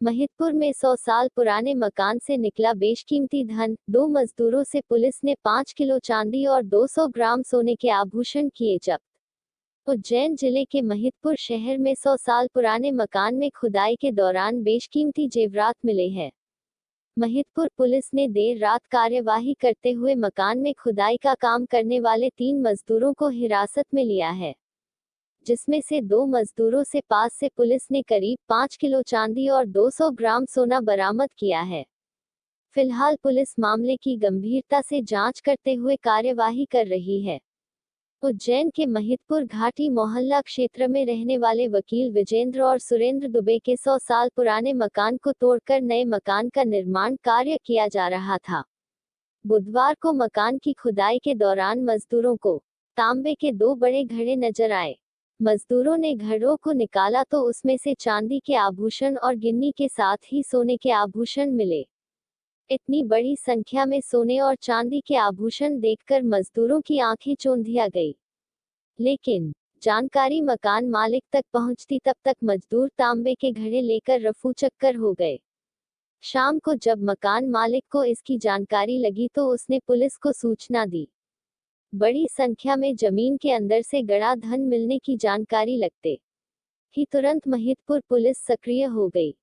महिदपुर में 100 साल पुराने मकान से निकला बेशकीमती धन। 2 मजदूरों से पुलिस ने 5 किलो चांदी और 200 ग्राम सोने के आभूषण किए जब्त। उज्जैन जिले के महिदपुर शहर में 100 साल पुराने मकान में खुदाई के दौरान बेशकीमती जेवरात मिले हैं। महिदपुर पुलिस ने देर रात कार्यवाही करते हुए मकान में खुदाई का काम करने वाले 3 मजदूरों को हिरासत में लिया है, जिसमें से 2 मजदूरों से पास से पुलिस ने करीब 5 किलो चांदी और 200 ग्राम सोना बरामद किया है। फिलहाल पुलिस मामले की गंभीरता से जांच करते हुए कार्यवाही कर रही है। उज्जैन के महिदपुर घाटी मोहल्ला क्षेत्र में रहने वाले वकील विजेंद्र और सुरेंद्र दुबे के 100 साल पुराने मकान को तोड़कर नए मकान का निर्माण कार्य किया जा रहा था। बुधवार को मकान की खुदाई के दौरान मजदूरों को तांबे के 2 बड़े घड़े नजर आए। मजदूरों ने घड़ों को निकाला तो उसमें से चांदी के आभूषण और गिन्नी के साथ ही सोने के आभूषण मिले। इतनी बड़ी संख्या में सोने और चांदी के आभूषण देखकर मजदूरों की आंखें चौंधिया गई, लेकिन जानकारी मकान मालिक तक पहुंचती तब तक मजदूर तांबे के घड़े लेकर रफू चक्कर हो गए। शाम को जब मकान मालिक को इसकी जानकारी लगी तो उसने पुलिस को सूचना दी। बड़ी संख्या में जमीन के अंदर से गड़ा धन मिलने की जानकारी लगते ही तुरंत महिदपुर पुलिस सक्रिय हो गई।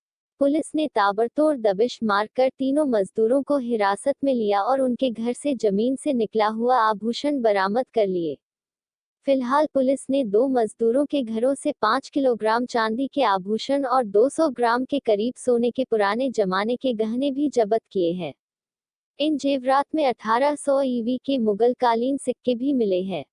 पुलिस ने ताबड़तोड़ दबिश मारकर तीनों मजदूरों को हिरासत में लिया और उनके घर से जमीन से निकला हुआ आभूषण बरामद कर लिए। फिलहाल पुलिस ने 2 मजदूरों के घरों से 5 किलोग्राम चांदी के आभूषण और 200 ग्राम के करीब सोने के पुराने जमाने के गहने भी जब्त किए हैं। इन जेवरात में 1800 ईवी के मुगलकालीन सिक्के भी मिले हैं।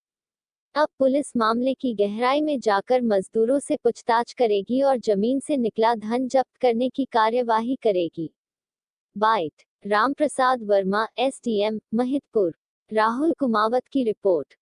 अब पुलिस मामले की गहराई में जाकर मजदूरों से पूछताछ करेगी और जमीन से निकला धन जब्त करने की कार्यवाही करेगी। Byte Ramprasad Verma, SDM Mahidpur. राहुल कुमावत की रिपोर्ट।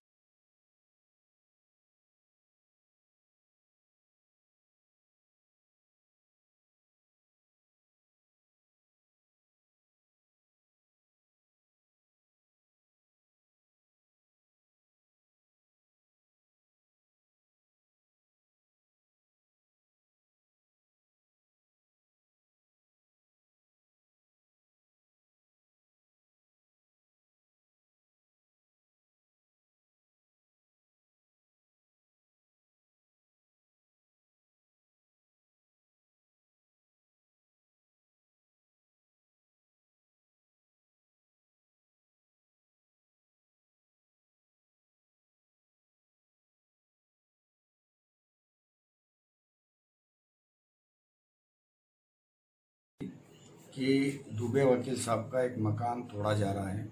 कि दुबे वकील साहब का एक मकान तोड़ा जा रहा है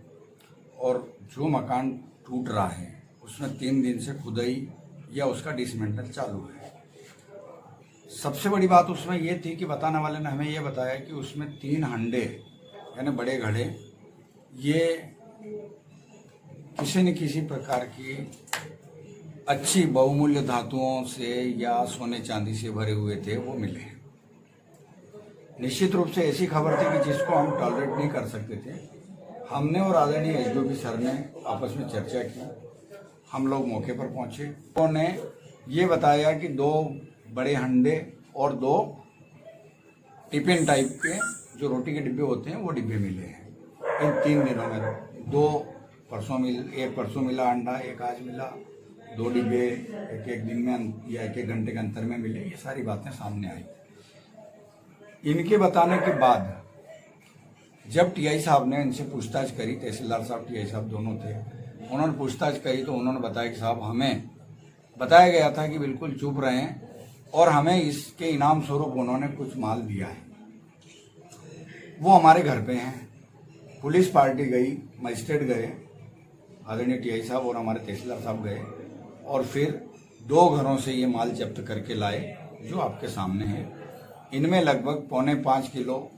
और जो मकान टूट रहा है उसमें 3 दिन से खुदाई या उसका डिसमेंटल चालू है। सबसे बड़ी बात उसमें ये थी कि बताने वाले ने हमें ये बताया कि उसमें 3 हंडे यानी बड़े घड़े ये किसी न किसी प्रकार की अच्छी बहुमूल्य धातुओं से या सोने चांदी से भरे हुए थे, वो मिले। निश्चित रूप से ऐसी खबर थी कि जिसको हम टॉलरेट नहीं कर सकते थे। हमने और आदरणीय एसडीओपी सर ने आपस में चर्चा की। हम लोग मौके पर पहुंचे। उन्होंने ये बताया कि 2 बड़े हंडे और 2 टिफिन टाइप के जो रोटी के डिब्बे होते हैं वो डिब्बे मिले हैं इन 3 दिनों में। 1 परसों मिला अंडा, 1 आज मिला, 2 डिब्बे एक दिन में या 1 घंटे के अंतर में मिले। ये सारी बातें सामने आई। इनके बताने के बाद जब टीआई साहब ने इनसे पूछताछ करी, तहसीलदार साहब टीआई साहब दोनों थे, उन्होंने पूछताछ करी तो उन्होंने बताया कि साहब हमें बताया गया था कि बिल्कुल चुप रहें और हमें इसके इनाम स्वरूप उन्होंने कुछ माल दिया है। वो हमारे घर पे हैं। पुलिस पार्टी गई, मजिस्ट्रेट गए, आदरणीय टीआई साहब और हमारे तहसीलदार साहब गए और फिर 2 घरों से ये माल जब्त करके लाए जो आपके सामने है। इनमें लगभग 4.25 किलो,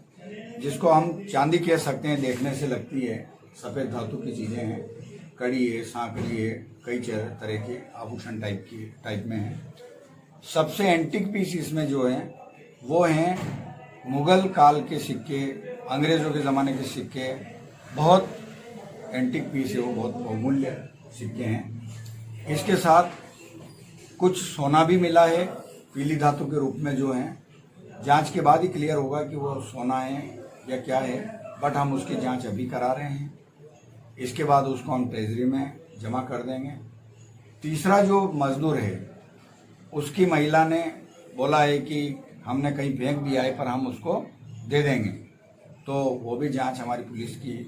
जिसको हम चांदी कह सकते हैं, देखने से लगती है, सफ़ेद धातु की चीज़ें हैं, कड़ी है, सांकड़ी है, कई तरह के आभूषण टाइप में है। सबसे एंटीक पीस इसमें जो है वो हैं मुगल काल के सिक्के, अंग्रेज़ों के ज़माने के सिक्के। बहुत एंटीक पीस है वो, बहुत बहुमूल्य सिक्के हैं। इसके साथ कुछ सोना भी मिला है पीली धातु के रूप में जो है, जांच के बाद ही क्लियर होगा कि वो सोना है या क्या है, बट हम उसकी जांच अभी करा रहे हैं। इसके बाद उसको हम ट्रेजरी में जमा कर देंगे। तीसरा जो मजदूर है उसकी महिला ने बोला है कि हमने कहीं फेंक दिया है पर हम उसको दे देंगे, तो वो भी जांच हमारी पुलिस की